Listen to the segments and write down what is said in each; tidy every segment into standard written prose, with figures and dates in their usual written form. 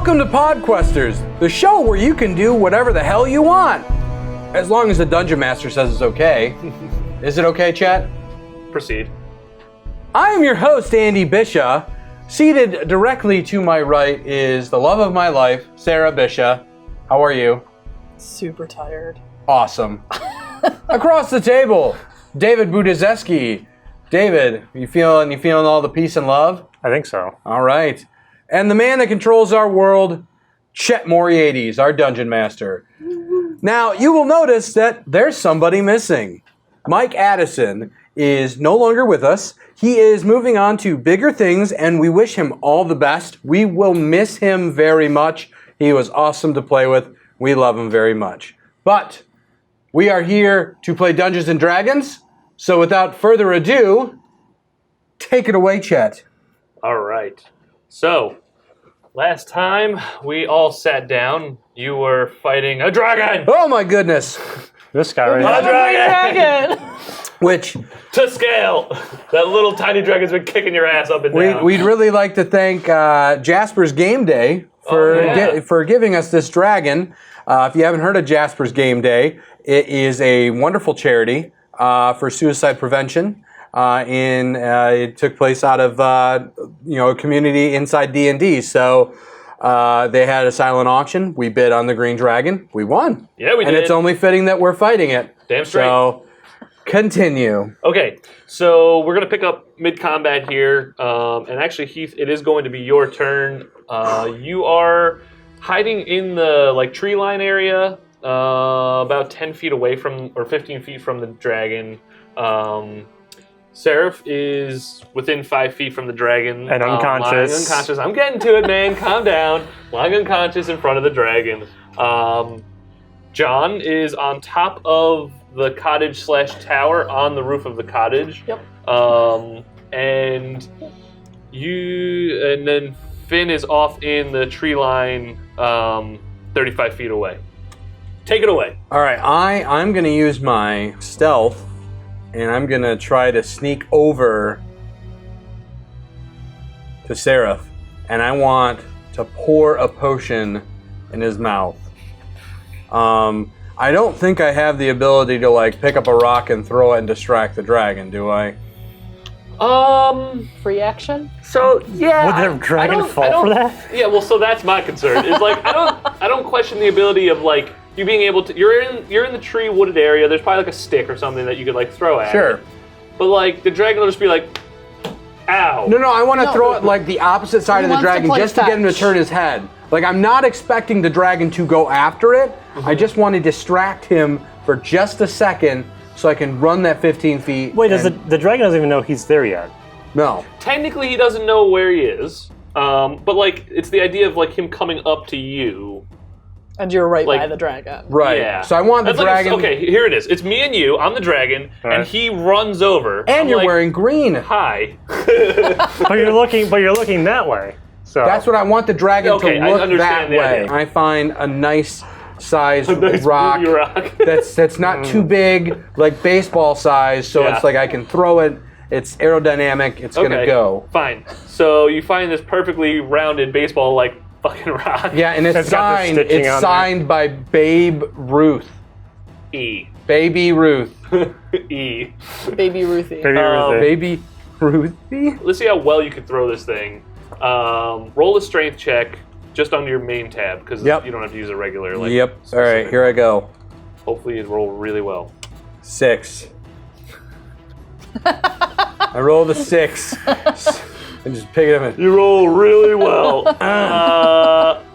Welcome to Podquesters, the show where you can do whatever the hell you want. As long as the Dungeon Master says it's okay. Is it okay, chat? Proceed. I am your host, Andy Bisha. Seated directly to my right is the love of my life, Sarah Bisha. How are you? Super tired. Awesome. Across the table, David Budizeski. David, you feeling all the peace and love? I think so. All right. And the man that controls our world, Chet Moriades, our Dungeon Master. Now, you will notice that there's somebody missing. Mike Addison is no longer with us. He is moving on to bigger things, and we wish him all the best. We will miss him very much. He was awesome to play with. We love him very much. But we are here to play Dungeons & Dragons. So without further ado, take it away, Chet. All right. So, last time we all sat down, you were fighting a dragon! Oh my goodness. This guy right A here. dragon! Which To scale! That little tiny dragon's been kicking your ass up and down. we'd really like to thank Jasper's Game Day for giving us this dragon. If you haven't heard of Jasper's Game Day, it is a wonderful charity for suicide prevention. It took place out of a community inside D&D. So they had a silent auction. We bid on the green dragon. We won. Yeah, we did. And it's only fitting that we're fighting it. Damn straight. So continue. Okay, so we're going to pick up mid-combat here. And actually, Heath, it is going to be your turn. You are hiding in the tree line area, about 10 feet away from, or 15 feet from the dragon. Seraph is within 5 feet from the dragon. And unconscious. Lying unconscious. I'm getting to it, man. Calm down. Lying unconscious in front of the dragon. John is on top of the cottage/tower on the roof of the cottage. Yep. And then Finn is off in the tree line 35 feet away. Take it away. All right, I'm going to use my stealth, and I'm going to try to sneak over to Seraph, and I want to pour a potion in his mouth. I don't think I have the ability to pick up a rock and throw it and distract the dragon, do I? Free action? So yeah, Would the dragon fall for that? Yeah, well, so that's my concern. Is I don't question the ability of you being able to. You're in the tree wooded area. There's probably a stick or something that you could throw at. Sure. It. But the dragon will just be ow. No, I want to throw it the opposite side of the wants to dragon play just to get him to fetch. turn his head. I'm not expecting the dragon to go after it. I just want to distract him for just a second so I can run that 15 feet. Wait, the dragon doesn't even know he's there yet. No. Technically, he doesn't know where he is. But it's the idea of him coming up to you. And you're right by the dragon. Right. Yeah. So I want the dragon. Okay, here it is. It's me and you. I'm the dragon, and he runs over. And I'm you're wearing green. Hi. But you're looking that way. So That's what I want the dragon Okay, to I look understand that the way. idea. I find a nice sized Nice rock, booty rock. that's not too big, baseball size, so Yeah. it's I can throw it. It's aerodynamic. It's gonna go. Fine. So you find this perfectly rounded baseball fucking rock. Yeah, and it's It's got the signed. stitching It's on signed by Babe Ruth. E. Baby Ruth. E. Baby Ruthie. Maybe Ruthie. Baby Ruthie. Let's see how well you can throw this thing. Roll a strength check just on your main tab because Yep. you don't have to use a regular. Yep. All right, here I go. Hopefully you roll really well. 6. I rolled a 6. And just pick it up. You roll really well.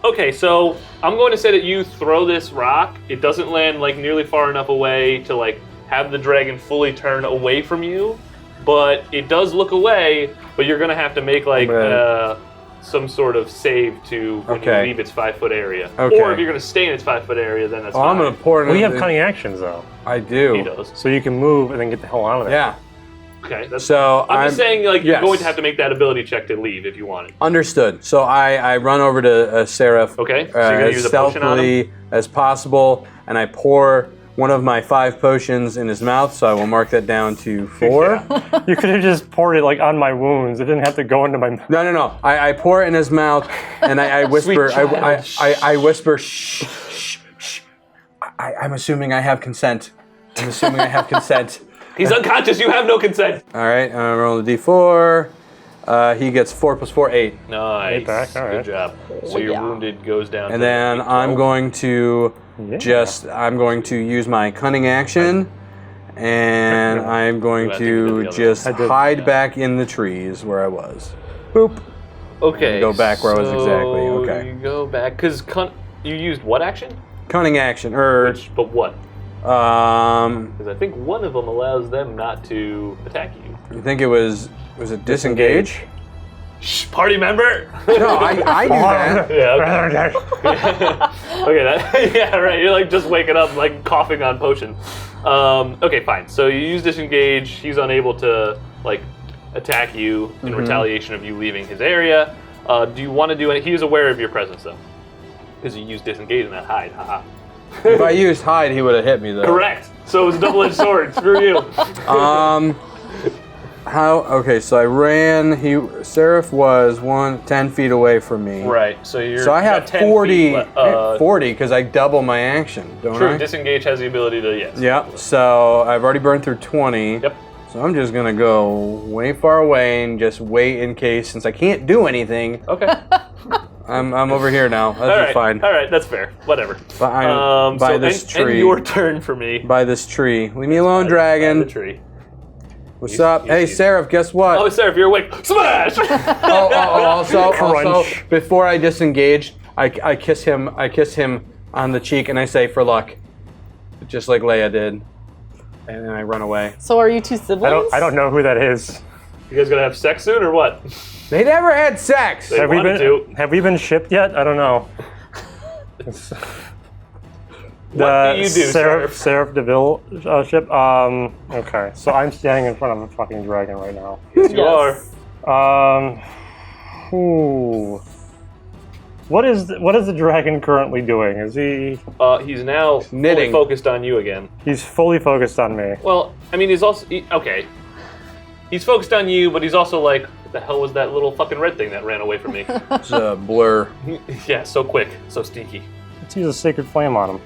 Okay, so I'm going to say that you throw this rock. It doesn't land nearly far enough away to have the dragon fully turn away from you, but it does look away. But you're going to have to make some sort of save to when you leave its 5 foot area. Okay. Or if you're going to stay in its 5 foot area, then that's Oh, fine. I'm gonna pour it. We have cunning actions though, I do. He does. so you can move and then get the hell out of there. Yeah. Okay. That's, So I'm just saying you're yes. going to have to make that ability check to leave if you want it. Understood. So I run over to Seraph. Okay. So you're going to As use a potion on him? stealthily as possible, and I pour one of my 5 potions in his mouth, so I will mark that down to 4. You could have just poured it like on my wounds. It didn't have to go into my mouth. No. I pour it in his mouth, and I whisper. Sweet child. I whisper. Shh, shh, shh. I'm assuming I have consent. He's unconscious. You have no consent. All right. Roll the d4. He gets 4 plus 4, 8. Nice. 8 back, all right. Good job. So your wounded goes down. And to then 8, I'm 12. going to I'm going to use my cunning action, and I'm going I think you did to the other just one. hide back in the trees where I was. Boop. Okay. Go back where I was exactly, okay. You go back because you used what action? Cunning action, But what? I Because I think one of them allows them not to attack you. think it was it disengage? Shh, party member. No, I do that. Yeah. Okay. Yeah. Right. You're like just waking up, like coughing on potion. Okay. Fine. So you use disengage. He's unable to like attack you in retaliation of you leaving his area. Do you want to do it? He is aware of your presence though, because you used disengage and that hide. Haha. If I used hide, he would have hit me though. Correct. So it was a double-edged sword. Screw you. Okay, so I ran. Seraph was 10 feet away from me. Right. So you're. So I you got have 10 40. feet 40 because I double my action, don't True. I? Disengage has the ability to yes. Yep. So I've already burned through 20. Yep. So I'm just gonna go way far away and just wait in case, since I can't do anything. Okay. I'm over here now. That's fine. All right. That's fair. Whatever. By this tree. And your turn for me. By this tree. Leave me alone, By dragon. the tree. What's up? Hey, Seraph, guess what? Oh, Seraph, you're awake. Smash! Also, Crunch. before I disengage, I kiss him on the cheek and I say, for luck. Just like Leia did. And then I run away. So are you two siblings? I don't know who that is. You guys gonna have sex soon or what? They never had sex! They wanted to. Have we been shipped yet? I don't know. What do you do, Seraph Deville ship? Okay, so I'm standing in front of a fucking dragon right now. Yes, you are. Ooh. What is the dragon currently doing? Is he? He's now Knitting. fully focused on you again. He's fully focused on me. Well, I mean, he's also okay. He's focused on you, but he's also like, what the hell was that little fucking red thing that ran away from me? It's a blur. Yeah, so quick, so stinky. Let's use a sacred flame on him.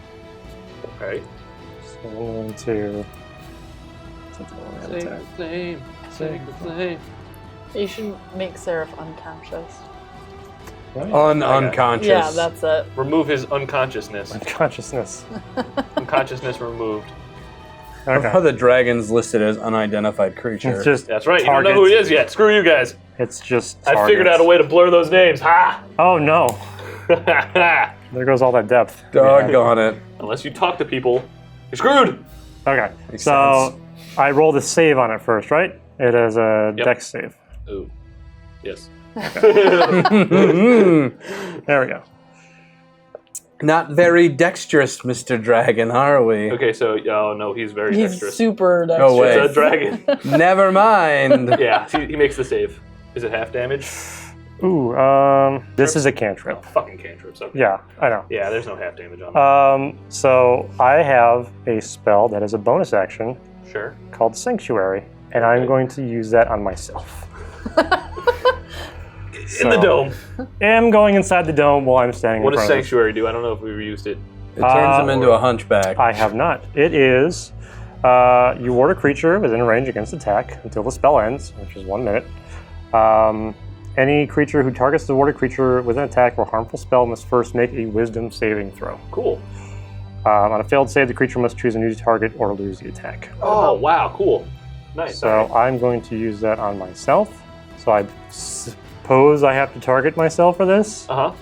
Okay. So I'm going to. Sacred flame, sacred flame. You should make Seraph unconscious. Unconscious. Yeah, that's it. Remove his unconsciousness. Consciousness. Unconsciousness removed. How Okay. the dragon's listed as unidentified creature. It's just. That's right. You don't know who he is yet. Screw you guys. It's just. I figured out a way to blur those names. Ha! Oh no! There goes all that depth. Doggone it. Unless you talk to people, you're screwed. Okay, Makes so sense. I rolled a save on it first, right? It is a Yep. dex save. Ooh. Yes. There we go. Not very dexterous, Mr. Dragon, are we? Okay, so oh no, he's very He's dexterous. super dexterous. No way. It's a dragon. Never mind. Yeah, he makes the save. Is it half damage? Ooh, this is a cantrip. Oh, fucking cantrips. Okay. Yeah, I know. Yeah, there's no half damage on it. So I have a spell that is a bonus action Sure. called Sanctuary, and I'm going to use that on myself. In the dome. I'm going inside the dome while I'm standing What in does front of Sanctuary do? I don't know if we used it. It turns him into a hunchback. I have not. It is, you ward a creature within range against attack until the spell ends, which is 1 minute. Any creature who targets the warded creature with an attack or harmful spell must first make a wisdom saving throw. Cool. On a failed save, the creature must choose a new target or lose the attack. Oh, wow, cool. Nice. So I'm going to use that on myself. So I suppose I have to target myself for this, Uh-huh.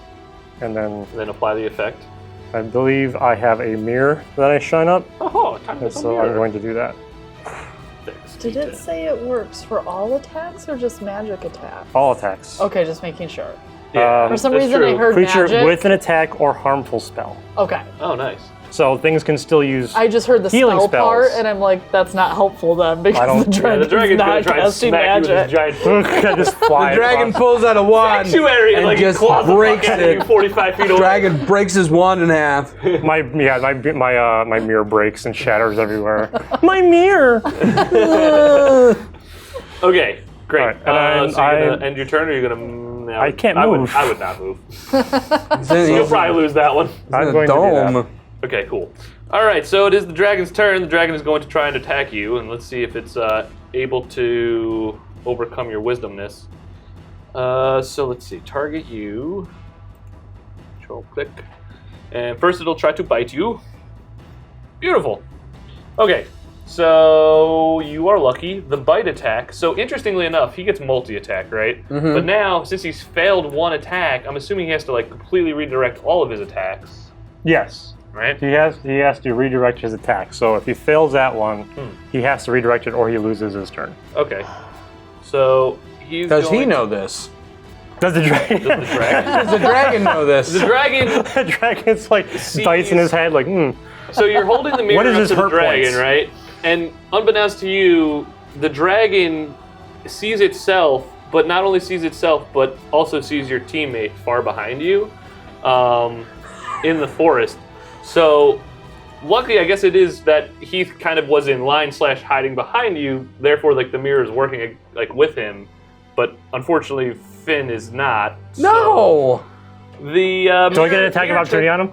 and then Then apply the effect. I believe I have a mirror that I shine up, Oh, time to and so I'm going to do that. Did it say it works for all attacks or just magic attacks? All attacks. Okay, just making sure. Yeah. For some That's reason, true. I heard Creature magic. with an attack or harmful spell. Okay. Oh, nice. So things can still use. I just heard the Healing spell part, spells. and I'm like, that's not helpful then, I because don't- the yeah, dragon's the dragon's gonna not try and casting smack you with his magic. giant foot. just fly The dragon across. pulls out a wand Sanctuary and like just he claws the breaks fuck out of you it. 45 feet away. Dragon breaks his wand in half. My mirror breaks and shatters everywhere. My mirror. Okay, great. All right, and so you're I- gonna end your turn, or you're gonna? No, I can't I move. would not move. He's in You'll probably lose that one. I'm a going to do that. dome. Okay, cool. All right, so it is the dragon's turn. The dragon is going to try and attack you, and let's see if it's able to overcome your wisdomness. So let's see. Target you. Control click. And first it'll try to bite you. Beautiful. Okay, so you are lucky. The bite attack. So interestingly enough, he gets multi-attack, right? Mm-hmm. But now, since he's failed one attack, I'm assuming he has to like completely redirect all of his attacks, Yes. right? He has to redirect his attack. So if he fails that one, he has to redirect it or he loses his turn. Okay. So he's Does he going know this? Does the dragon? Does the dragon? Does the dragon know this? The dragon. The dragon's like dice in his head, like, So you're holding the mirror What is up his to the hurt dragon, points? right? And unbeknownst to you, the dragon sees itself, but not only sees itself, but also sees your teammate far behind you, in the forest. So, luckily, I guess it is that he kind of was in line / hiding behind you. Therefore, like the mirror is working like with him, but unfortunately, Finn is not. No! So the do I get an attack of opportunity on him?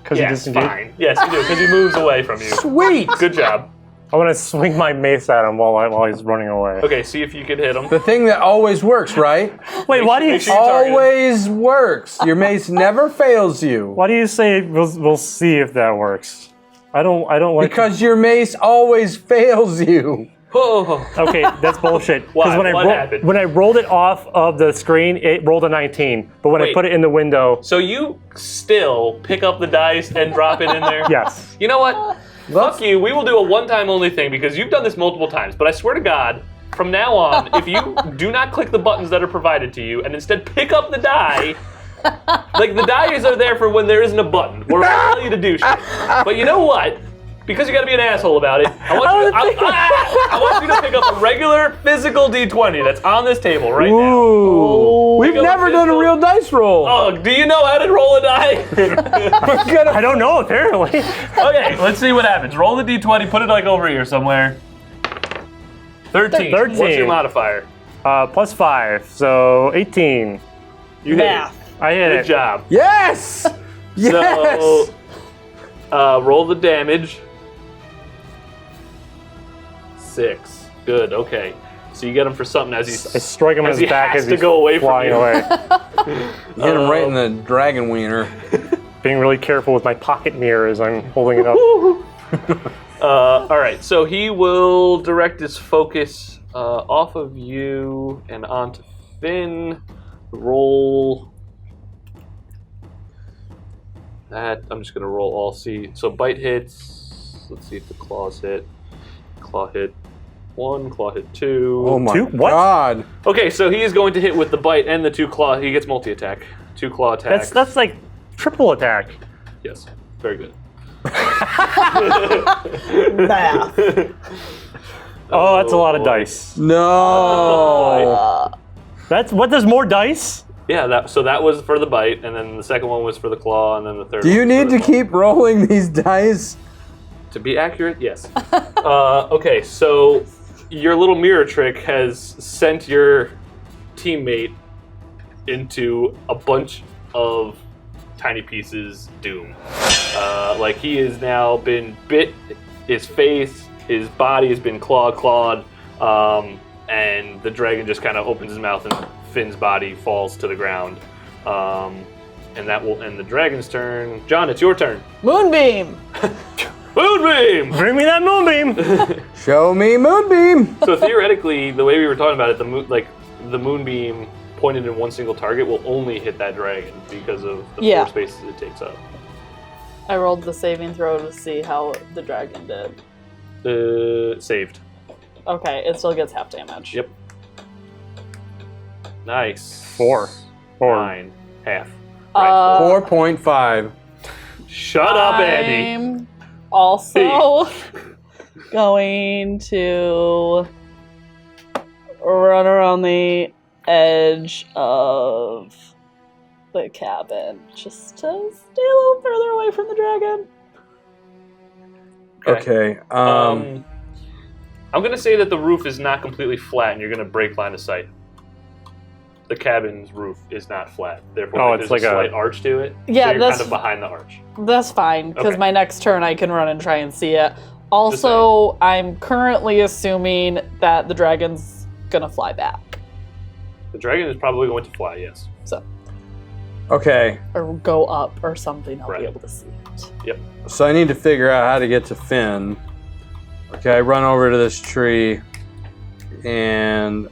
Because he Yes, disengaged? fine. Yes, you do, because he moves away from you. Sweet! Good job. I want to swing my mace at him while he's running away. Okay, see if you can hit him. The thing that always works, right? Wait, why do you Make sure you target. Always works. Your mace never fails you. why do you say we'll see if that works? I don't like. Because your mace always fails you. Oh, Okay, that's bullshit. Why? Because What happened? when I rolled it off of the screen, it rolled a 19. But when I Wait. put it in the window, so you still pick up the dice and drop it in there? yes. You know what? Fuck you. We will do a one-time only thing because you've done this multiple times. But I swear to God, from now on, if you do not click the buttons that are provided to you and instead pick up the die, like the dice are there for when there isn't a button where I tell you to do shit. But you know what? Because you got to be an asshole about it, I want you to pick up a regular physical D20 that's on this table right now. Ooh. We've Pick up never a done a physical- real dice roll. Oh, do you know how to roll a die? I don't know, apparently. Okay, let's see what happens. Roll the D20, put it like over here somewhere. 13. 13. What's your modifier? Plus 5, so 18. You hit Math. it. I hit Good it. job. Yes! Yes! So, roll the damage. 6. Good, okay. So you get him for something as I he's strike him in as his he back has as to he's go away from flying you. away. Hit him right in the dragon wiener. Being really careful with my pocket mirror as I'm holding it up. All right, so he will direct his focus off of you and onto Finn. Roll that. I'm just gonna roll all C. So bite hits. Let's see if the claws hit. Claw hit 1. Claw hit 2. Oh my 2? What? God. Okay, so he is going to hit with the bite and the 2 claw. He gets multi-attack. 2 claw attacks. That's like triple attack. Yes, very good. Math. Oh, that's a lot of boy. dice. No. That's what? There's more dice? Yeah, that was for the bite, and then the second one was for the claw, and then the third. Do you one was need for the to keep rolling these dice? To be accurate, yes. Okay, so your little mirror trick has sent your teammate into a bunch of tiny pieces doom. Like he has now been bit, his face, his body has been clawed, and the dragon just kind of opens his mouth and Finn's body falls to the ground. And that will end the dragon's turn. John, it's your turn. Moonbeam. Moonbeam! Bring me that moonbeam! Show me Moonbeam. So theoretically, the way we were talking about it, the moonbeam pointed in one single target will only hit that dragon because of the Yeah. 4 spaces it takes up. I rolled the saving throw to see how the dragon did. Saved. Okay, it still gets half damage. Yep. Nice. 4. Or 9. Half. Right. 4.5. Shut up, Andy. I'm also going to run around the edge of the cabin just to stay a little further away from the dragon. Okay. I'm going to say that the roof is not completely flat and you're going to break line of sight. The cabin's roof is not flat. Therefore, it's there's like a slight arch to it. Yeah, so you're that's kind of behind the arch. That's fine, because Okay. my next turn I can run and try and see it. Also, I'm currently assuming that the dragon's gonna fly back. The dragon is probably going to fly, yes. So, Okay. or go up or something, I'll Right. be able to see it. Yep. So I need to figure out how to get to Finn. Okay, I run over to this tree, and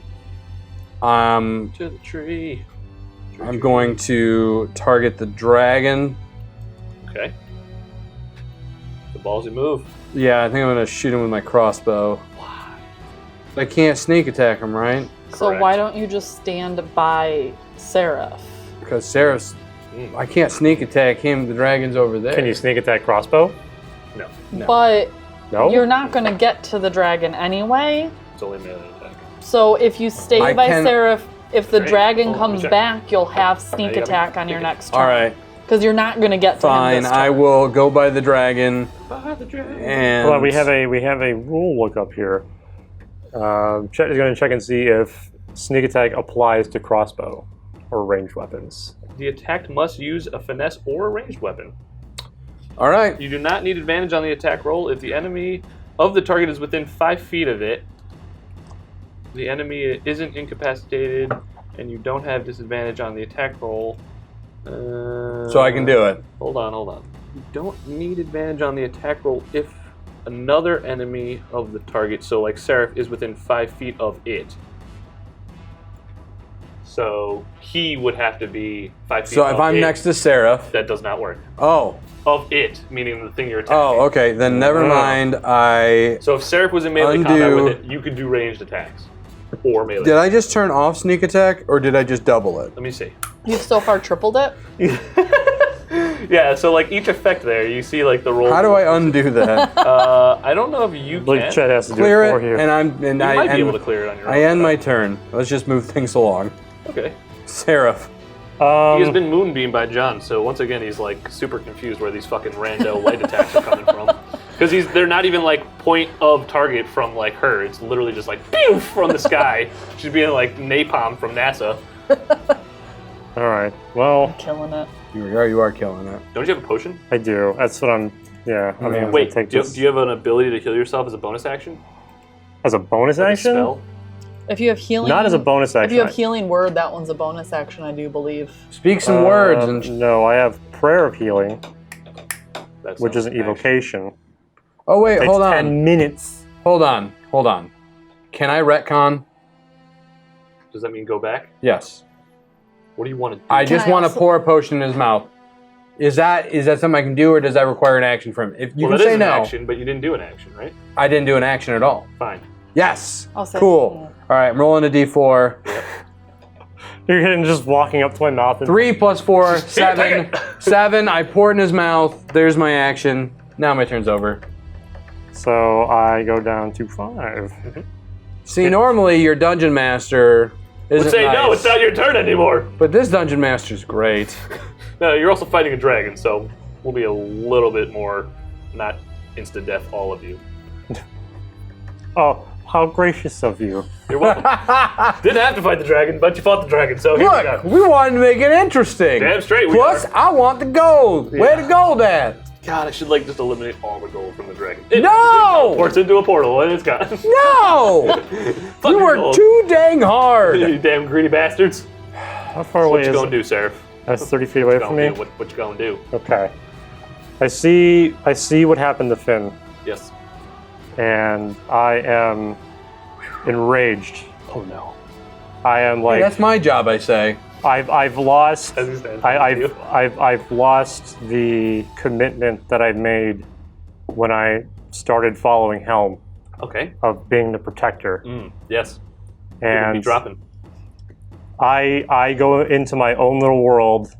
I'm To the tree. going to target the dragon. Okay. The ballsy move. Yeah, I think I'm gonna shoot him with my crossbow. I can't sneak attack him, right? So Correct. why don't you just stand by Seraph? Because Seraph's. I can't sneak attack him. The dragon's over there. Can you sneak attack crossbow? No. No. But No. you're not gonna get to the dragon anyway. It's only melee attack. So if you stay I by can- Seraph, if the Great. dragon Oh, comes check. back, you'll have sneak you gotta attack on your pick it. next turn. All right, Because you're not gonna get to fine. him this I turn. will go by the dragon. The dragon. And Hold on, we have a rule lookup here. Chet is going to check and see if sneak attack applies to crossbow or ranged weapons. The attacked must use a finesse or a ranged weapon. All right. You do not need advantage on the attack roll if the enemy of the target is within 5 feet of it. The enemy isn't incapacitated, and you don't have disadvantage on the attack roll. So I can do it. Hold on. You don't need advantage on the attack roll if another enemy of the target, so like Seraph, is within 5 feet of it. So he would have to be 5 feet So of if I'm it. next to Seraph. That does not work. Oh. Of it, meaning the thing you're attacking. Oh, okay. Then never mind. I. So if Seraph was in melee Undo. combat with it, you could do ranged attacks. Or melee. Did I just turn off sneak attack, or did I just double it? Let me see. You've so far tripled it. Yeah, so like each effect there, you see like the roll. How do I undo that? I don't know if you I believe can. Chet has to do Clear it for it, you. and You I might be end, able to clear it on your own. I end my turn. Let's just move things along. Okay. Seraph. He has been moonbeamed by John, so once again he's like super confused where these fucking rando light attacks are coming from. Because they're not even like point of target from like her. It's literally just like pew from the sky. She's being like napalm from NASA. All right. Well, Killing it. You are killing it. Don't you have a potion? I do. That's what I'm. Yeah. I mean, Wait, take do this you have an ability to heal yourself as a bonus action? as a bonus Like a action. spell? If you have healing, Not as a bonus action. If you have healing word, that one's a bonus action, I do believe. Speak some words and. No, I have prayer of healing, That's which not is an action. evocation. Oh wait, Takes hold 10 on. minutes. Hold on. Can I retcon? Does that mean go back? Yes. What do you want to do? I just I want to also- pour a potion in his mouth. Is that something I can do, or does that require an action from him? If you well, can that is say an no, action, but you didn't do an action, right? I didn't do an action at all. Fine. Yes. I'll say Cool. All right, I'm rolling a d4. You're getting just walking up to my mouth. And 3 plus 4, Take 7. it. 7. I pour it in his mouth. There's my action. Now my turn's over. So I go down to 5. See, normally your dungeon master isn't Would say nice, no, it's not your turn anymore. but this dungeon master's great. No, you're also fighting a dragon, so we'll be a little bit more not insta death all of you. Oh, how gracious of you. You're welcome. Didn't have to fight the dragon, but you fought the dragon, so here we Look, go. we wanted to make it interesting. Damn straight we Plus, are. I want the gold. Where the gold at? God, I should like just eliminate all the gold from the dragon. No! Ports into a portal and it's gone. No! Fuck You your work gold. too dang hard. You damn greedy bastards. How far away What you is gonna it? do, Seraph? That's 30 feet away from me. What you gonna do? Okay. I see what happened to Finn, Yes. and I am enraged. Oh no. I am Hey, like that's my job, I say. I've lost As he stands I've lost the commitment that I made when I started following Helm Okay. of being the protector. Yes. You're gonna be And dropping. I go into my own little world,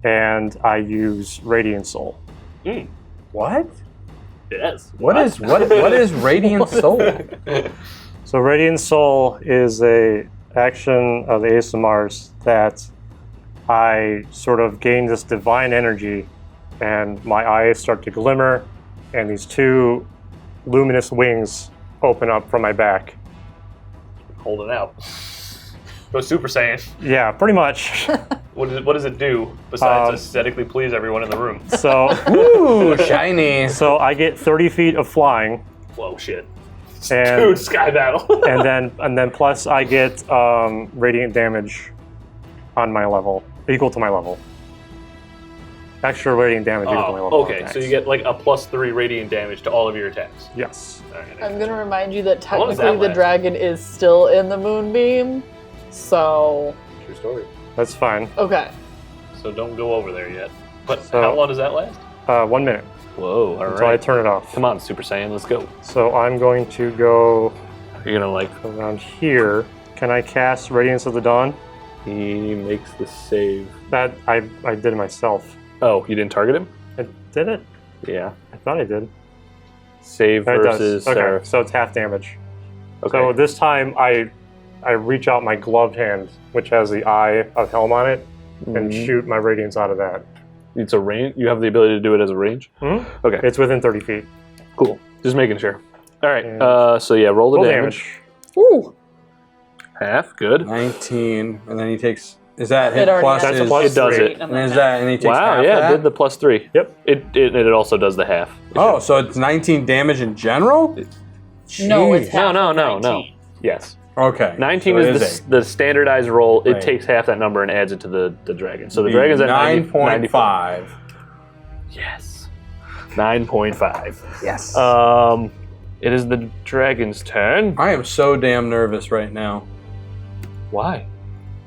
and I use Radiant Soul. What? Yes. What is Radiant Soul? So Radiant Soul is a action of the ASMRs that I sort of gain this divine energy, and my eyes start to glimmer, and these two luminous wings open up from my back. Hold it out. Go Super Saiyan. Yeah, pretty much. What does it do besides aesthetically please everyone in the room? So, Ooh, shiny. so I get 30 feet of flying, Whoa, shit. and Dude, sky battle. and then plus I get radiant damage on my level, equal to my level. Extra radiant damage equal to my level. Okay, so you get like a +3 radiant damage to all of your attacks. Yes. All right. I'm gonna remind you that How long does technically that the last? dragon is still in the moonbeam. So, True story. That's fine. okay. So don't go over there yet. But So- how long does that last? 1 minute Whoa, all until I right. turn it off. Come on, Super Saiyan, let's go. So I'm going to go You're gonna like. around here. Can I cast Radiance of the Dawn? He makes the save. That I did it myself. Oh, you didn't target him? I did it? Yeah. I thought I did. Save It versus. does. Okay, so it's half damage. Okay. So this time I reach out my gloved hand, which has the eye of Helm on it, and shoot my Radiance out of that. It's a range. You have the ability to do it as a range. Hmm? Okay. It's within 30 feet. Cool. Just making sure. All right. And- So yeah, roll the Roll damage. Ooh. Half. Good. 19, and then he takes. Is that hit It already plus? has That's a his- plus It does three. it. And And is then that? And he takes Wow. half Yeah, that? it did the +3. Yep. It also does the half. Oh, so it's 19 damage in general? No, it's Jeez. half No. of 19. Yes. Okay. 19 so it is the standardized roll. It Right. takes half that number and adds it to the dragon. So the Be dragon's at 9.5. Yes. 9.5. Yes. It is the dragon's turn. I am so damn nervous right now. Why?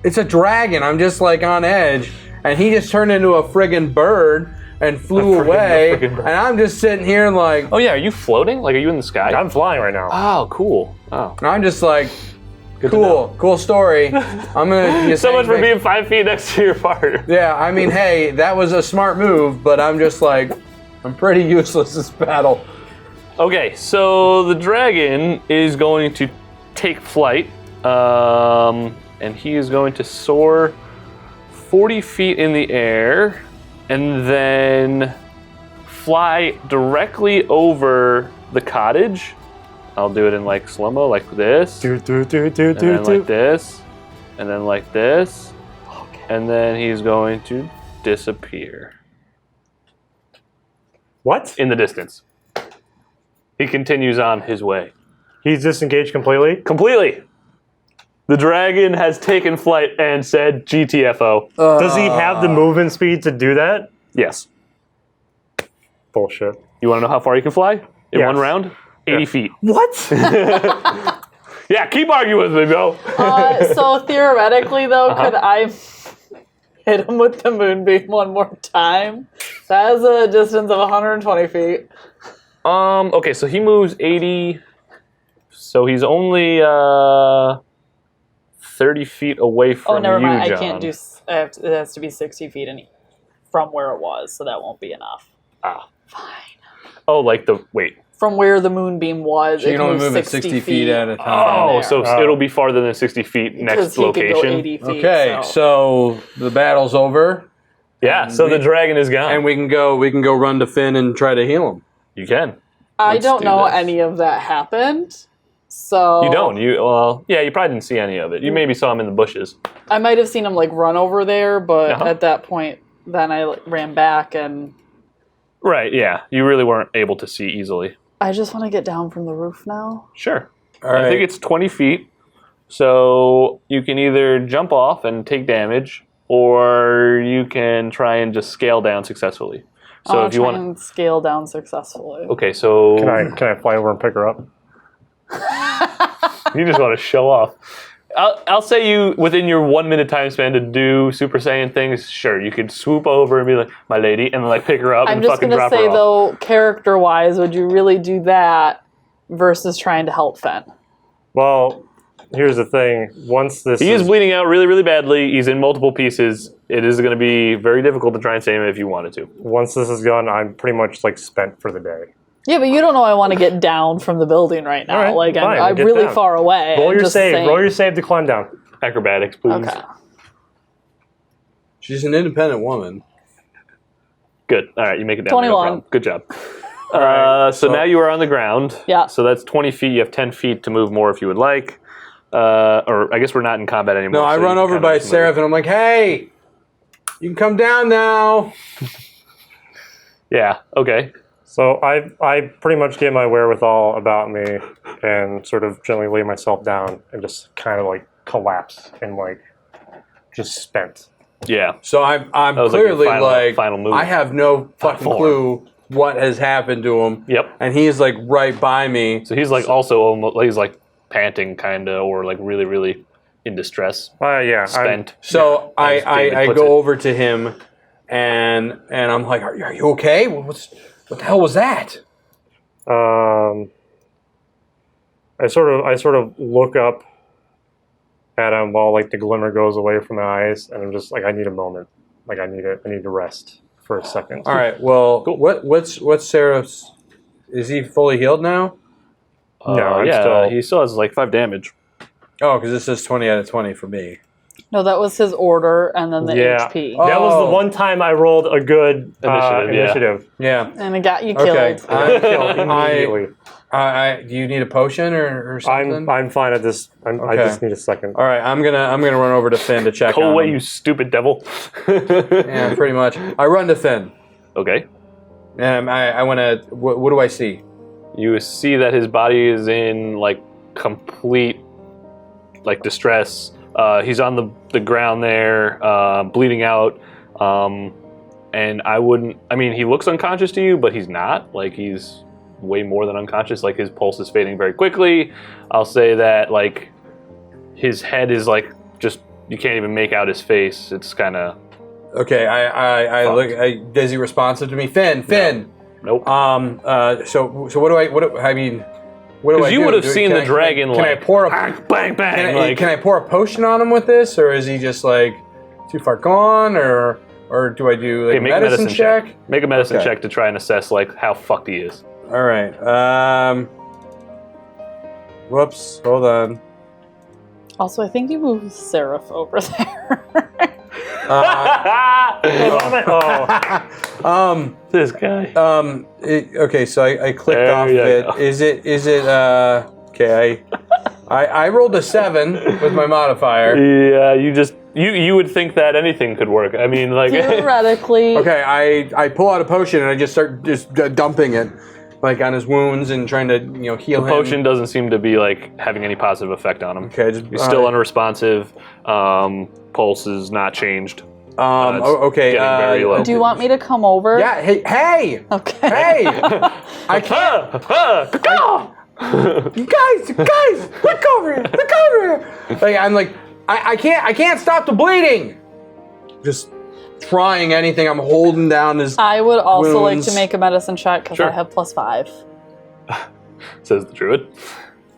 It's a dragon. I'm just like on edge, and he just turned into a friggin' bird and flew A away, friggin' bird. and I'm just sitting here like, Oh yeah, are you floating? Like, are you in the sky? I'm flying right now. Oh, cool. Oh. I'm just like, Good to know. cool story. I'm gonna just So much for being 5 feet next to your partner. Yeah, I mean, hey, that was a smart move, but I'm just like, I'm pretty useless this battle. Okay, so the dragon is going to take flight, and he is going to soar 40 feet in the air, and then fly directly over the cottage. I'll do it in like slow-mo, like this, and then like this, and then like this, and then he's going to disappear What? in the distance. He continues on his way. He's disengaged completely? Completely. The dragon has taken flight and said GTFO. Does he have the movement speed to do that? Yes. Bullshit. You want to know how far you can fly in Yes. one round? 80 feet. What? Yeah, keep arguing with me, bro. So theoretically, though, could I hit him with the moonbeam one more time? That is a distance of 120 feet. Okay, so he moves 80. So he's only 30 feet away from Oh, never you, mind. John. I can't do. It has to be 60 feet from where it was, so that won't be enough. Ah. Fine. Oh, like the wait. From where the moonbeam was, So you it can only moves move it 60 feet at a time. Oh, there. so it'll be farther than 60 feet Because next he could go location. 80 feet. Okay, so the battle's over, Yeah, so the dragon is gone. and we can go run to Finn and try to heal him. You can. I Let's don't do know this. any of that happened. So You don't. Yeah, you probably didn't see any of it. You maybe saw him in the bushes. I might have seen him like run over there, but Uh-huh. at that point, then I ran back, and Right, yeah. You really weren't able to see easily. I just want to get down from the roof now. Sure. All right. I think it's 20 feet. So you can either jump off and take damage, or you can try and just scale down successfully. So I'll if you try want and scale down successfully. Okay, so Can I fly over and pick her up? you just want to show off. I'll say you, within your 1 minute time span to do Super Saiyan things, sure, you could swoop over and be like, my lady, and like pick her up I'm and just fucking gonna drop say her off. though, character-wise, would you really do that versus trying to help Fen? Well, here's the thing. Once this He is bleeding out really, really badly. He's in multiple pieces. It is going to be very difficult to try and save him if you wanted to. once this is gone, I'm pretty much like spent for the day. Yeah, but you don't know I want to get down from the building right now. All right, like fine, I'm get really down. far away. Roll I'm your just save. saying. Roll your save to climb down. Acrobatics, please. Okay. She's an independent woman. Good. All right, you make it down. 21. No problem. Good job. right, so now you are on the ground. Yeah. So that's 20 feet. You have 10 feet to move more if you would like. Or I guess we're not in combat anymore. No, I so run you over can by kinda just Seraph move. and I'm like, hey, you can come down now. Yeah. Okay. So I pretty much get my wherewithal about me and sort of gently lay myself down and just kind of like collapse and like just spent. Yeah. So I'm That was like your clearly final move. I have no fucking form. clue what has happened to him. Yep. And he's like right by me. So he's like also almost he's like panting kind of or like really really in distress, Yeah. spent. So as David I puts go it. over to him and I'm like, are you okay? What the hell was that? I sort of look up at him while like the glimmer goes away from my eyes, and I'm just like, I need a moment. Like I need to rest for a second. All right. Well, Cool. what's Seraph's? Is he fully healed now? No, I'm yeah, still- he still has like 5 damage. Oh, because this is 20 out of 20 for me. No, that was his order, and then the Yeah. HP. Oh. That was the one time I rolled a good initiative. Yeah. And it got you killed. Okay. I killed immediately. Do you need a potion or something? I'm fine at this. I Okay. just need a second. All right. I'm gonna run over to Finn to check Go on away, him. you stupid devil. Yeah, pretty much. I run to Finn. Okay. I want to. What do I see? You see that his body is in like complete like distress. He's on the ground there, bleeding out. And I mean, he looks unconscious to you, but he's not. Like, he's way more than unconscious. Like, his pulse is fading very quickly. I'll say that, like, his head is, like, just, you can't even make out his face. It's kind of... Okay. I Fuck. look. Is he responsive to me? Finn. Nope. So what do I? I mean, what do I Because do? you would have seen Can the dragon, Can I like, pour a bang, bang, Can I pour a potion on him with this, or is he just like too far gone, or do I do like Okay, a make a medicine check? Make a medicine Okay. check to try and assess, like, how fucked he is. All right. Whoops. Hold on. Also, I think you moved Seraph over there. This guy. Okay. So I clicked There off you it. go. Is it? Okay. I rolled a 7 with my modifier. Yeah, you would think that anything could work. I mean, like... Theoretically, Okay, I pull out a potion and I just start dumping it, like on his wounds and trying to heal The him. potion doesn't seem to be like having any positive effect on him. Okay, just He's still unresponsive. Pulse is not changed. It's okay. getting very low. do you want me to come over? Yeah. Hey. Okay. Hey. I can't. You guys, look over here. Look over here. Like I'm like I can't stop the bleeding. Just trying anything. I'm holding down his. I would also like wounds. to make a medicine check because Sure. I have +5. Says the druid.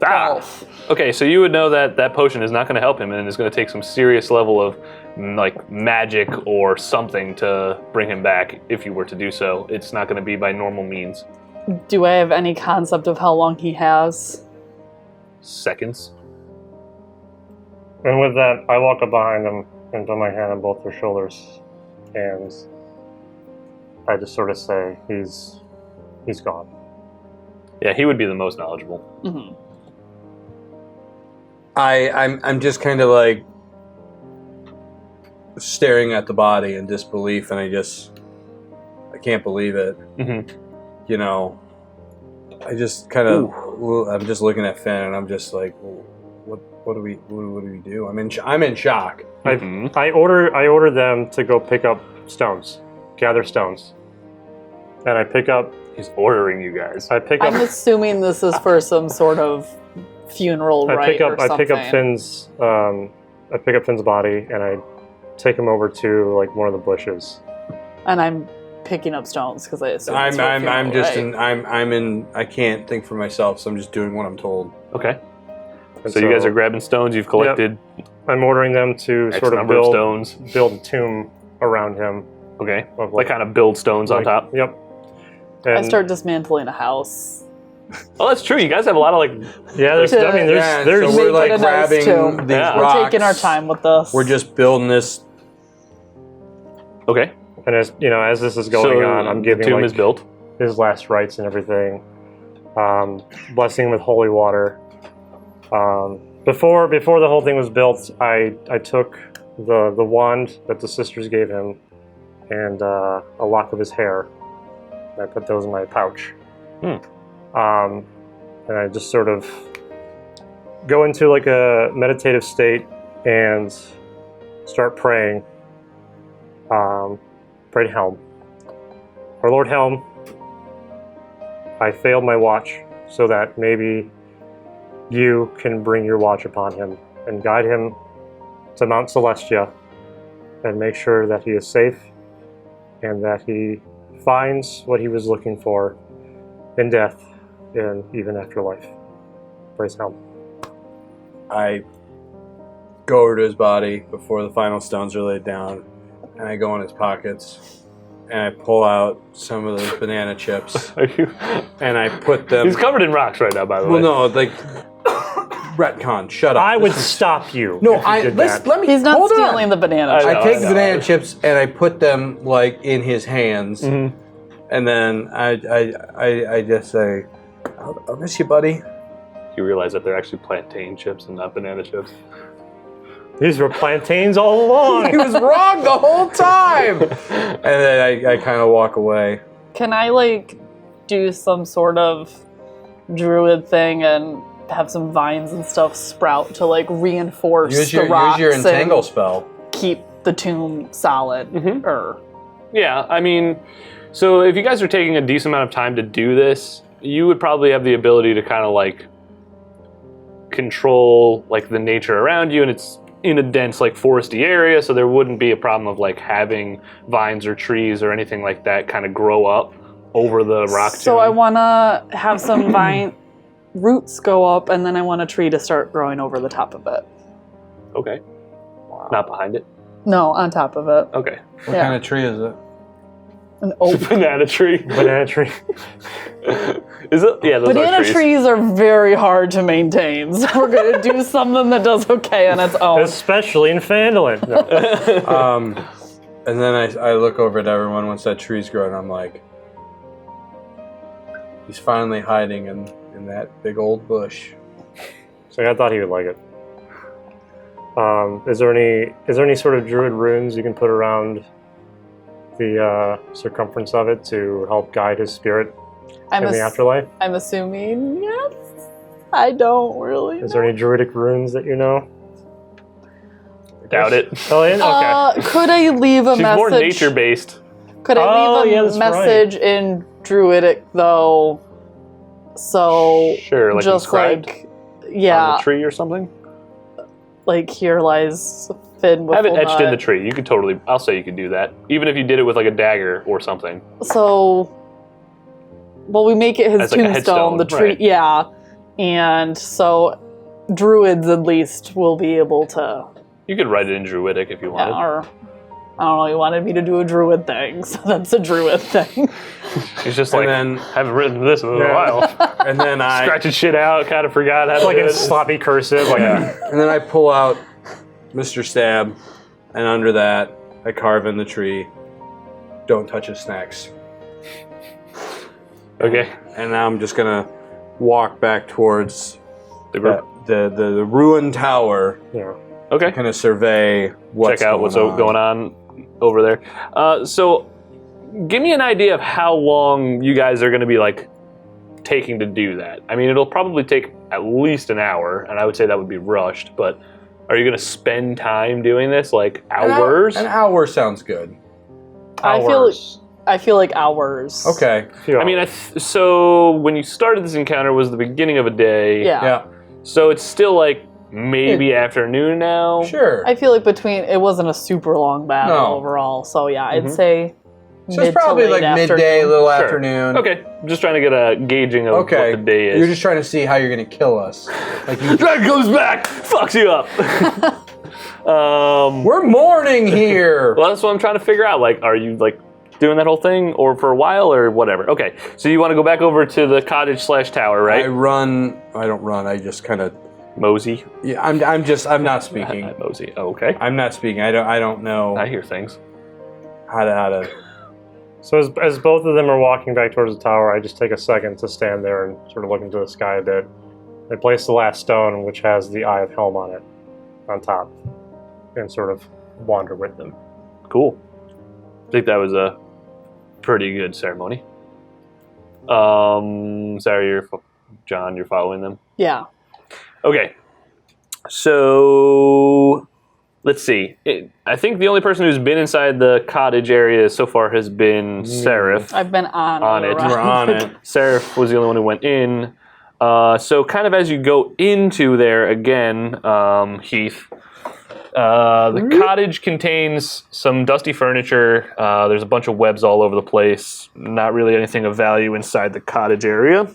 Ah. Okay, so you would know that that potion is not going to help him, and it's going to take some serious level of like magic or something to bring him back. If you were to do so, it's not going to be by normal means. Do I have any concept of how long he has? Seconds. And with that, I walk up behind him and put my hand on both their shoulders, and I just sort of say, "He's gone." Yeah, he would be the most knowledgeable. Mm-hmm. I'm just kind of like staring at the body in disbelief, and I can't believe it. Mm-hmm. I just kind of I'm just looking at Finn, and I'm just like, what do we do? I'm in shock. Mhm. I order them to go pick up stones, gather stones, and I pick up. He's ordering you guys. I pick I'm up. assuming this is for some sort of funeral I rite pick up. or I something. pick up Finn's. I pick up Finn's body, and I take him over to like one of the bushes. And I'm picking up stones because I assume it's for a I'm funeral just rite. I'm in. I can't think for myself, so I'm just doing what I'm told. Okay. So you guys are grabbing stones. You've collected I'm ordering them to X sort of number of stones. build a tomb around him. Okay. Of Like kind of build stones on top. Yep. I And start dismantling a house. Oh, that's true. You guys have a lot of like. yeah, there's. I mean, Yeah, there's. so we're Make like it a nice grabbing tomb. these Yeah. rocks. We're taking our time with this. We're just building this. Okay. And as as this is going on, I'm giving the tomb like, is built. his last rites and everything. Blessing with holy water. Before the whole thing was built, I took the wand that the sisters gave him and a lock of his hair. I put those in my pouch. And I just sort of go into like a meditative state and start praying. Pray to Helm. Our Lord Helm, I failed my watch so that maybe you can bring your watch upon him and guide him to Mount Celestia and make sure that he is safe and that he finds what he was looking for in death and even afterlife. Praise Helm. I go over to his body before the final stones are laid down, and I go in his pockets, and I pull out some of those banana chips, Are you? and I put them. He's covered in rocks right now, by the way. Well, no, like retcon. Shut up. I would This is- stop you. No, if you did that. let me. He's not hold on. stealing the banana I chips. know, I take the know. banana chips and I put them like in his hands, Mhm. and then I just say, "I'll miss you, buddy." You realize that they're actually plantain chips and not banana chips. These were plantains all along. He was wrong the whole time. And then I kind of walk away. Can I like do some sort of druid thing and have some vines and stuff sprout to like reinforce Use the rocks your and entangle spell. keep the tomb solid? Mhm. Or Yeah, I mean, so if you guys are taking a decent amount of time to do this, you would probably have the ability to kind of like control like the nature around you, and it's in a dense like foresty area, so there wouldn't be a problem of like having vines or trees or anything like that kind of grow up over the rock so tomb. I want to have some vine roots go up, and then I want a tree to start growing over the top of it. Okay. Not behind it. No, on top of it. Okay. What kind of tree is it? An oak. Banana tree. Banana tree. Is it? Yeah, those are Banana trees. trees are very hard to maintain, so we're gonna do something that does okay on its own. Especially in Phandalin. No. And then I look over at everyone once that tree's grown. I'm like, he's finally hiding in that big old bush. So I thought he would like it. Is there any sort of druid runes you can put around the circumference of it to help guide his spirit in the afterlife? I'm assuming yes. I don't really Is know. there any druidic runes that you know? Doubt it. Oh, yeah? Okay. Could I leave a She's message? more nature-based. Could I Oh, leave yeah, a that's message in Druidic though? So Sure, like just inscribed like on yeah, the tree or something. like here lies Finn with Have it etched in the tree. You could totally. I'll say you could do that, even if you did it with like a dagger or something. So, well, we make it his As like a tombstone. headstone, The tree, right. yeah, and so druids at least will be able to. You could write it in Druidic if you wanted. Or I don't know. He wanted me to do a druid thing, so that's a druid thing. He's just And like, then- haven't written this in a Yeah. while. And then I Scratching shit out, kind of forgot how to Like do in it. sloppy cursive. Like, and then I pull out Mr. Stab, and under that I carve in the tree, "Don't touch his snacks." Okay. And now I'm just gonna walk back towards The group. the ruined tower, Okay. kind of survey what's Check out what's going on over there. So, give me an idea of how long you guys are going to be like taking to do that. I mean, it'll probably take at least an hour, and I would say that would be rushed. But are you going to spend time doing this, like hours? An hour sounds good. I feel like hours. Okay. I mean, so when you started this encounter was the beginning of a day. Yeah. Yeah. So it's still like maybe afternoon now. Sure. I feel like between it wasn't a super long battle No. overall, so yeah, I'd Mhm. say So it's probably like midday, a little afternoon. Okay, I'm just trying to get a gauging of what the day is. You're just trying to see how you're going to kill us. Like Drag comes back, fucks you up. We're mourning here. Well, that's what I'm trying to figure out. Like, are you like doing that whole thing, or for a while, or whatever? Okay, so you want to go back over to the cottage/tower, right? I don't run. I just kind of mosey. Yeah, I'm not speaking. Mosey. Oh, okay. I'm not speaking. I don't know. I hear things. How to. So as both of them are walking back towards the tower, I just take a second to stand there and sort of look into the sky a bit. I place the last stone, which has the Eye of Helm on it, on top, and sort of wander with them. Cool. I think that was a pretty good ceremony. Sarah, John, you're following them? Yeah. Okay. So, let's see. I think the only person who's been inside the cottage area so far has been Seraph. I've been on it. We're on it. Seraph was the only one who went in. So kind of as you go into there again, Heath, the cottage contains some dusty furniture. There's a bunch of webs all over the place. Not really anything of value inside the cottage area.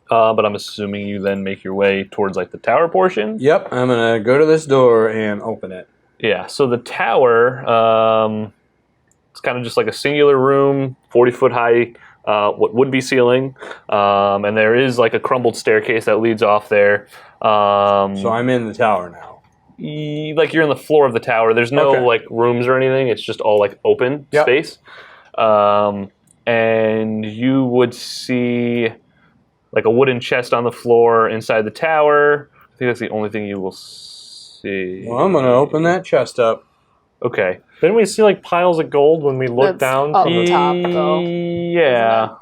But I'm assuming you then make your way towards like the tower portion. Yep, I'm gonna go to this door and open it. Yeah, so the tower, it's kind of just like a singular room, 40-foot high, what would be ceiling, and there is like a crumbled staircase that leads off there. So I'm in the tower now. Like you're on the floor of the tower. There's no like rooms or anything. It's just all like open space. And you would see like a wooden chest on the floor inside the tower. I think that's the only thing you will see. Well, I'm going to open that chest up. Okay. Didn't we see like piles of gold when we looked down? Up the top, though. Yeah.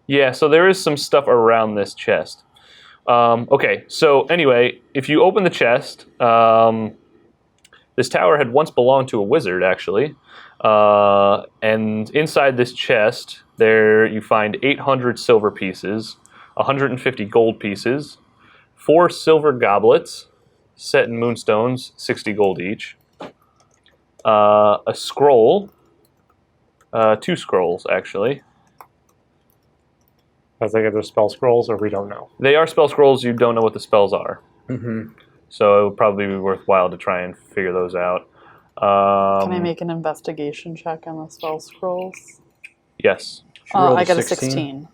Yeah, so there is some stuff around this chest. Okay, so anyway, if you open the chest, this tower had once belonged to a wizard, actually. And inside this chest, there you find 800 silver pieces, 150 gold pieces, 4 silver goblets set in moonstones, 60 gold each, a scroll, 2 scrolls actually. I think they're spell scrolls, or we don't know. They are spell scrolls. You don't know what the spells are. Mm-hmm. So it would probably be worthwhile to try and figure those out. Can I make an investigation check on the spell scrolls? Yes. I got a 16.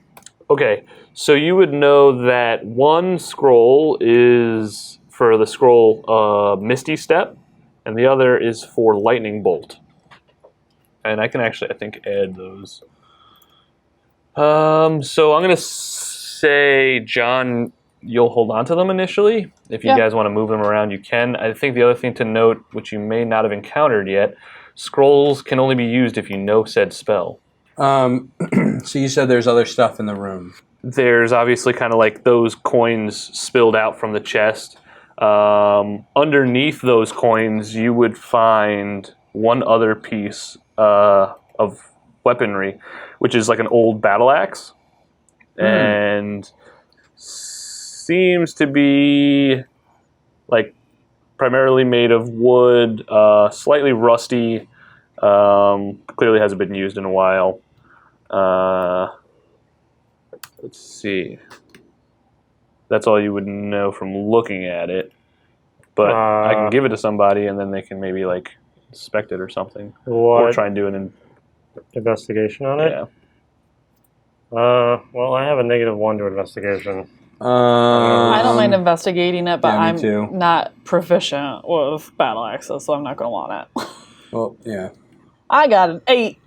Okay, so you would know that one scroll is for the scroll Misty Step, and the other is for Lightning Bolt. And I can actually, I think, add those. So I'm going to say, John, you'll hold on to them initially. If you guys want to move them around, you can. I think the other thing to note, which you may not have encountered yet, scrolls can only be used if you know said spell. So you said there's other stuff in the room. There's obviously kind of like those coins spilled out from the chest. Underneath those coins, you would find one other piece of weaponry, which is like an old battle axe. And seems to be like primarily made of wood, slightly rusty, clearly hasn't been used in a while. Let's see. That's all you would know from looking at it. But I can give it to somebody and then they can maybe like inspect it or something. Or try and do an investigation on it? Yeah. Well, I have a -1 to investigation. I don't mind investigating it, but yeah, me I'm too. not proficient with battle axes, so I'm not going to want it. Well, yeah. I got an 8.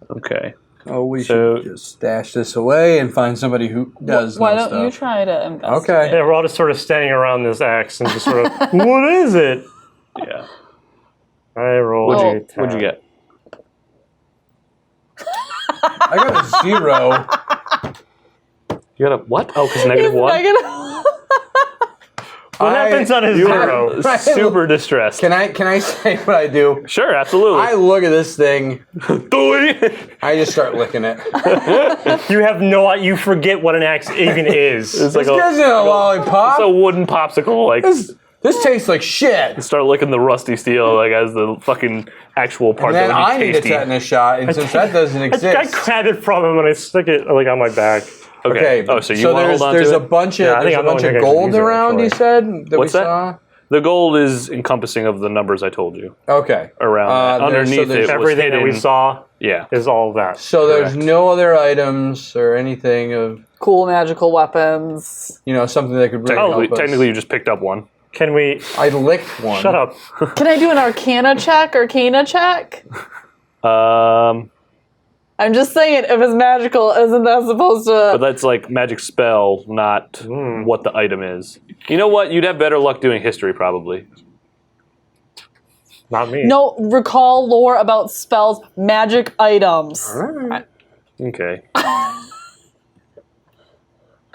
Okay. Oh, we should just stash this away and find somebody who does Why know don't you stuff. try to investigate? Okay. Yeah, we're all just sort of standing around this axe and just sort of, what is it? Yeah. I rolled a 10. What'd you get? I got a 0. You got a what? Oh, because -1? What happens on his 0? Super distressed. Can I say what I do? Sure, absolutely. I look at this thing. I just start licking it. You have no idea. You forget what an axe even is. It's like This guy's in a lollipop. It's a wooden popsicle. Like This tastes like shit. Start licking the rusty steel like as the fucking actual part And then that would I be need a tasty. tetanus shot, and since that doesn't exist. I grab it from him and I stick it like on my back. Okay. Oh, so you want to hold on there's to a it? bunch of Yeah, I think there's a I'm the bunch only of guy who can gold use it, around. You actually. said that What's we that? saw. The gold is encompassing of the numbers I told you. Okay. Around that. Underneath there's it was Everything that we hidden. saw Yeah. is all of that. So there's Correct. no other items or anything of Cool magical weapons. something that could really help us. Technically, you just picked up one. Can we... I licked one. Shut up. Can I do an Arcana check? I'm just saying, if it's magical, isn't that supposed But to... that's like magic spell, not what the item is. You know what? You'd have better luck doing history, probably. Not me. No, recall lore about spells, magic items. Okay.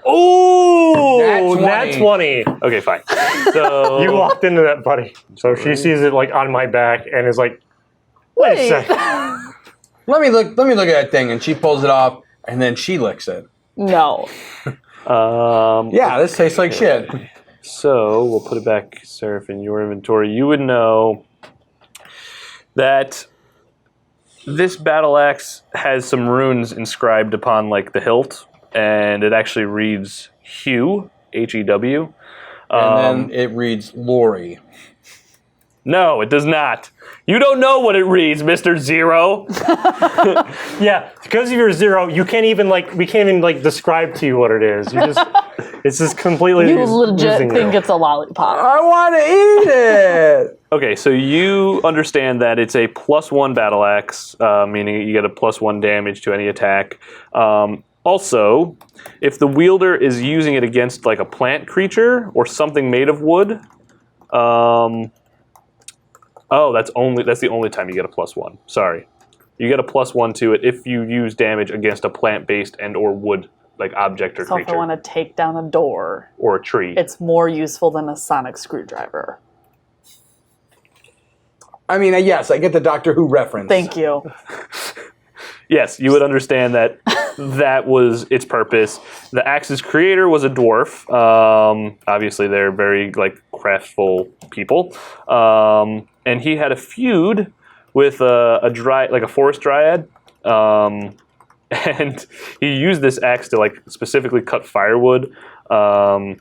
Ooh, Nat nat 20. 20. Okay, fine. So You walked into that, buddy. So she sees it like on my back and is like, wait a second. Let me look at that thing, and she pulls it off, and then she licks it. No. Yeah, this tastes like shit. So we'll put it back, Seraph, in your inventory. You would know that this battle axe has some runes inscribed upon like the hilt, and it actually reads Hew, Hew. And then it reads Lori. No, it does not. You don't know what it reads, Mr. Zero. Yeah, because of your 0, you can't even we can't even describe to you what it is. You just, it's just completely You legit losing think you. it's a lollipop. I want to eat it. Okay, so you understand that it's a +1 battle axe, meaning you get a +1 damage to any attack. Also, if the wielder is using it against like a plant creature or something made of wood, that's the only time you get a +1. Sorry, you get a +1 to it if you use damage against a plant-based and or wood like object or So if I creature want to take down a door, or a tree. it's more useful than a sonic screwdriver. I mean, yes, I get the Doctor Who reference. Thank you. Yes, you would understand that that was its purpose. The axe's creator was a dwarf. Obviously, they're very craftful people, and he had a feud with a forest dryad, and he used this axe to specifically cut firewood. And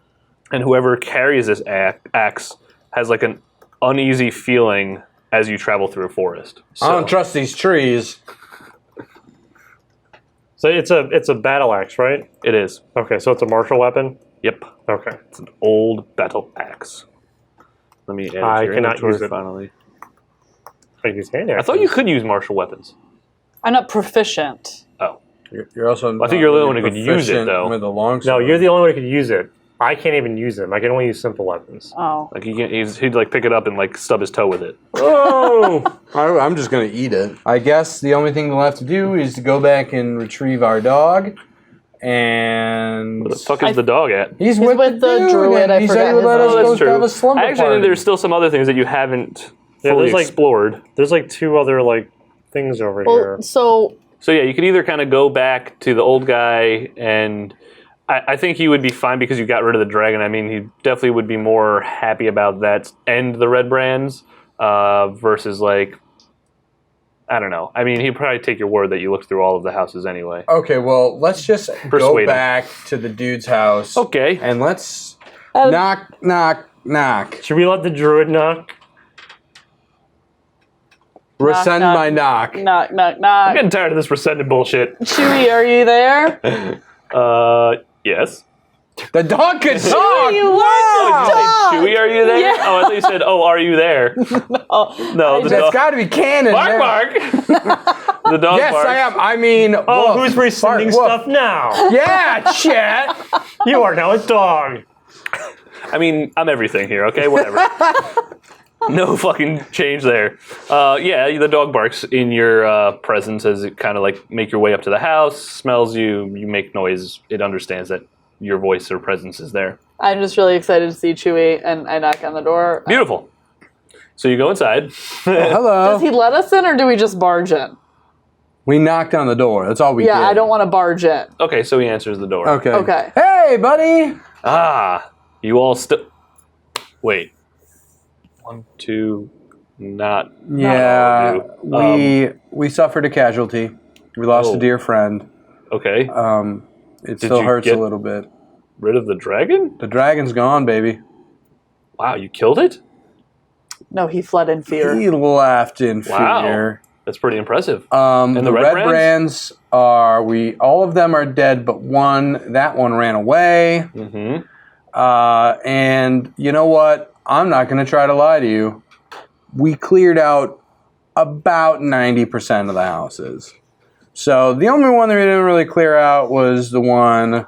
whoever carries this axe has an uneasy feeling as you travel through a forest. I don't trust these trees. So it's a battle axe, right? It is. Okay, so it's a martial weapon? Yep. Okay. It's an old battle axe. Let me add it to I your cannot inventory use it. finally. I use hand I thought you could use martial weapons. I'm not proficient. Oh. You're also. I think you're the only one who could use it, proficient though. With a long No, sword. you're the only one who can use it. I can't even use them. I can only use simple weapons. Oh. He can't. He'd pick it up and stub his toe with it. Oh! I'm just gonna eat it. I guess the only thing we'll have to do is to go back and retrieve our dog. And Where the fuck is the dog at? he's with with the dude, druid, and I he said forgot he would his let name. us Oh, go That's true. have a slumber I actually think party. there's still some other things that you haven't Yeah, fully there's explored. There's 2 other things over here. Well, so So yeah, you could either kind of go back to the old guy, and I think he would be fine because you got rid of the dragon. I mean, he definitely would be more happy about that and the red brands versus I don't know. I mean, he'd probably take your word that you looked through all of the houses anyway. Okay, well, let's just Persuade go him. back to the dude's house. Okay. And let's knock, knock, knock. Should we let the druid knock? Rescind knock. my knock. knock, knock, I'm knock. getting tired of this rescinded bullshit. Chewie, are you there? Yes. The dog could talk! Chewie, Wow! what? Dog! Chewie, are you there? Yeah. Oh, I thought you said, oh, are you there? Oh, No, the That's dog. got to be canon. Bark, there. bark. The dog Yes, barks. I am. I mean, Oh, woof, who's rescinding bark, stuff woof. now? Yeah, Chet. You are now a dog. I mean, I'm everything here, okay? Whatever. No fucking change there. Yeah, the dog barks in your presence as it kind of make your way up to the house, smells you, you make noise. It understands that your voice or presence is there. I'm just really excited to see Chewie, and I knock on the door. Beautiful. So you go inside. Hello. Does he let us in, or do we just barge in? We knocked on the door. That's all we did. Yeah, I don't want to barge in. Okay, so he answers the door. Okay. Okay. Hey, buddy. Ah, you all still... Wait. 1, 2, not. Yeah, all of you. we suffered a casualty. We lost a dear friend. Okay. It Did still you hurts get- a little bit. Rid of the dragon? The dragon's gone, baby. Wow, you killed it? No, he fled in fear. He laughed in Wow. fear. That's pretty impressive. And the the red red brands are all of them are dead, but one. That one ran away. Mm-hmm. And you know what? I'm not going to try to lie to you. We cleared out about 90% of the houses. So the only one that we didn't really clear out was the one,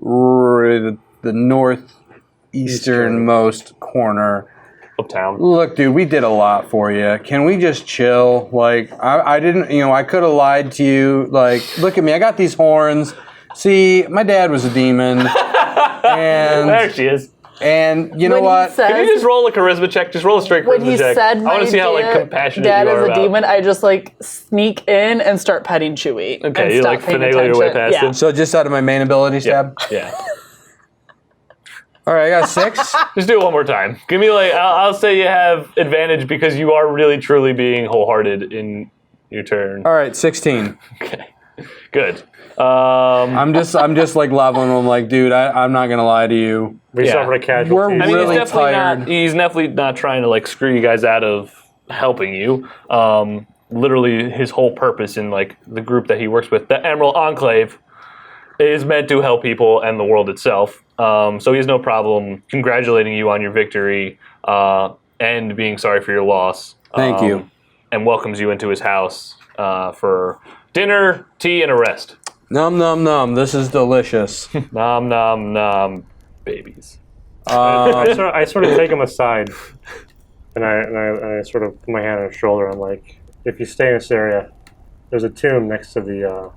the northeasternmost corner. Uptown. Look, dude, we did a lot for you. Can we just chill? Like, I didn't, I could have lied to you. Like, look at me. I got these horns. See, my dad was a demon. There she is. And you know When he what? said- Can you just roll a charisma check? Just roll a straight When charisma he check. said I want to see how compassionate dad you are is a about. demon, I just sneak in and start petting Chewie. and Okay, you stop paying finagle your way attention. past him. So just out of my main ability stab? Yeah. All right, I got 6. Just do it one more time. Give me I'll say you have advantage because you are really truly being wholehearted in your turn. All right, 16. Okay. Good. I'm just like leveling him like, dude, I'm not going to lie to you. We Yeah. suffered a casualty. We're I mean, really tired. He's definitely not trying to screw you guys out of helping you. Literally, his whole purpose in the group that he works with, the Emerald Enclave, is meant to help people and the world itself. So he has no problem congratulating you on your victory and being sorry for your loss. Thank you. And welcomes you into his house for dinner, tea, and a rest. Nom, nom, nom. This is delicious. Nom nom nom, babies. I sort of take him aside, and I sort of put my hand on his shoulder. I'm like, if you stay in this area, there's a tomb next to the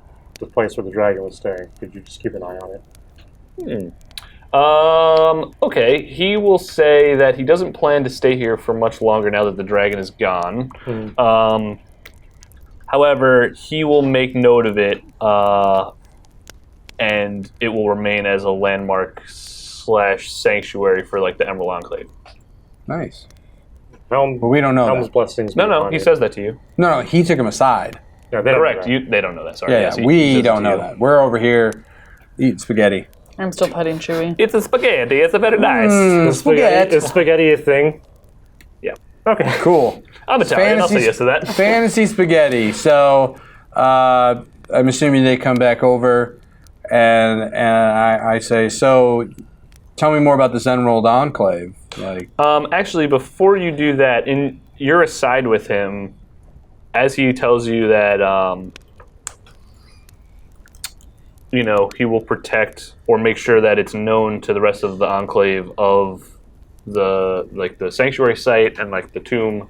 place where the dragon was staying. Could you just keep an eye on it? Okay, he will say that he doesn't plan to stay here for much longer now that the dragon is gone. However, he will make note of it, and it will remain as a landmark / sanctuary for the Emerald Enclave. Nice. Helm, But we don't know Helm's that. blessings. No, he says that to you. No, he took him aside. Yeah, they don't know Correct. that. They don't know that. Sorry. Yeah, so he we says it don't to know you. that. We're over here eating spaghetti. I'm still petting Chewie. It's a spaghetti. It's a very nice. Is spaghetti a thing? Yeah. Okay. Cool. I'm Italian. I'll say Fantasy- yes to that. Fantasy spaghetti. So I'm assuming they come back over, and I say, so tell me more about this Emerald Enclave. Actually, before you do that, you're aside with him as he tells you that he will protect or make sure that it's known to the rest of the enclave of the sanctuary site and the tomb.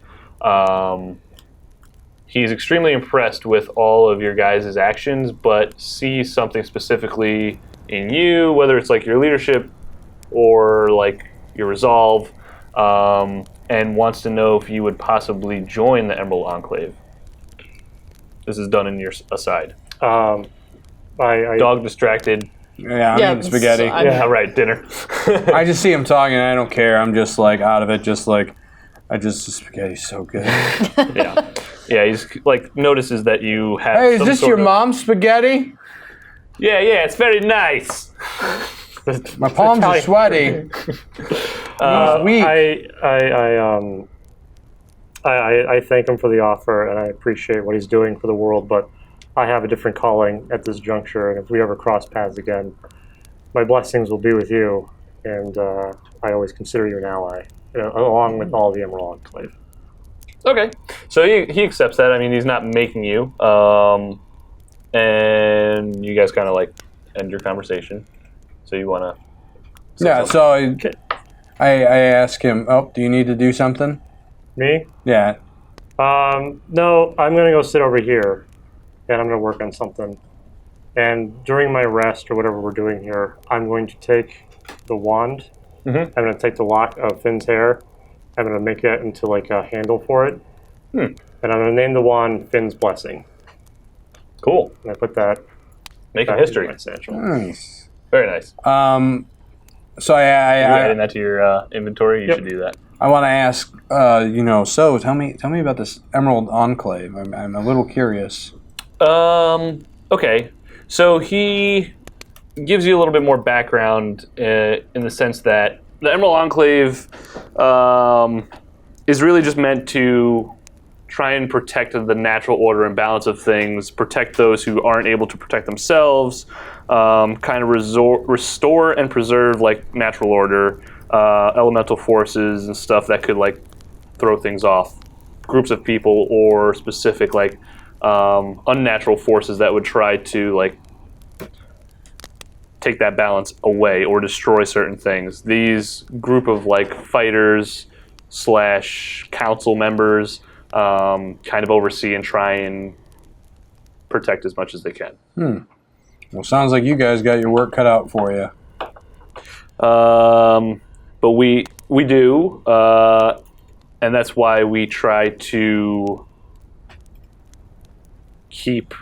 He's extremely impressed with all of your guys' actions, but sees something specifically in you, whether it's your leadership or your resolve, and wants to know if you would possibly join the Emerald Enclave. This is done in your aside. Dog distracted. Yeah, I'm Yeah, eating spaghetti. so Yeah, right, dinner. I just see him talking, and I don't care. I'm just out of it. The spaghetti's so good. Yeah, he's notices that you have. Hey, is some this sort your of- mom's spaghetti? Yeah, it's very nice. My palms are sweaty. Weak. I thank him for the offer, and I appreciate what he's doing for the world, but I have a different calling at this juncture, and if we ever cross paths again, my blessings will be with you, and I always consider you an ally, along with all the Emerald Enclave. Okay, so he accepts that. I mean, he's not making you, and you guys kind of end your conversation. So you want to? Yeah. So I ask him. Oh, do you need to do something? Me? Yeah. No, I'm going to go sit over here, and I'm going to work on something. And during my rest, or whatever we're doing here, I'm going to take the wand. Mm-hmm. I'm going to take the lock of Finn's hair. I'm going to make it into a handle for it. And I'm going to name the wand Finn's Blessing. Cool. And I put that Make back a history. into my satchel. Nice. Very nice. So You're I adding that to your inventory. You Yep. should do that. I want to ask, so tell me about this Emerald Enclave. I'm a little curious. Okay. So he gives you a little bit more background in the sense that the Emerald Enclave is really just meant to try and protect the natural order and balance of things, protect those who aren't able to protect themselves, kind of restore and preserve like natural order, elemental forces and stuff that could like throw things off groups of people or specific like unnatural forces that would try to like take that balance away or destroy certain things. These group of like fighters / council members kind of oversee and try and protect as much as they can. Well, sounds like you guys got your work cut out for you. But we do, and that's why we try to keep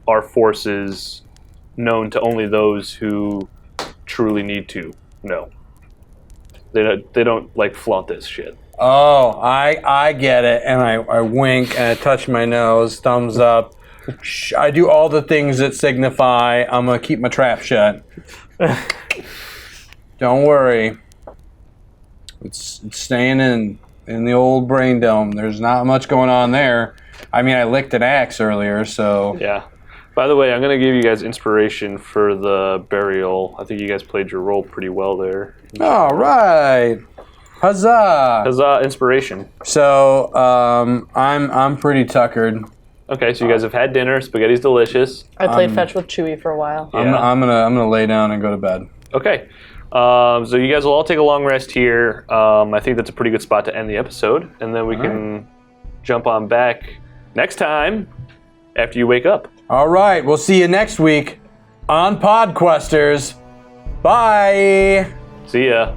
our forces known to only those who truly need to know. They don't like flaunt this shit. Oh, I get it, and I wink and I touch my nose, thumbs up. I do all the things that signify I'm gonna keep my trap shut. Don't worry, it's staying in the old brain dome. There's not much going on there. I mean, I licked an axe earlier, so Yeah. By the way, I'm gonna give you guys inspiration for the burial. I think you guys played your role pretty well there. all right. Huzzah! Huzzah! Inspiration. So I'm pretty tuckered. Okay, so you guys have had dinner. Spaghetti's delicious. I played fetch with Chewy for a while. Yeah. I'm gonna lay down and go to bed. Okay. So you guys will all take a long rest here. I think that's a pretty good spot to end the episode, and then we can jump on back next time after you wake up. All right, we'll see you next week on Podquesters. Bye. See ya.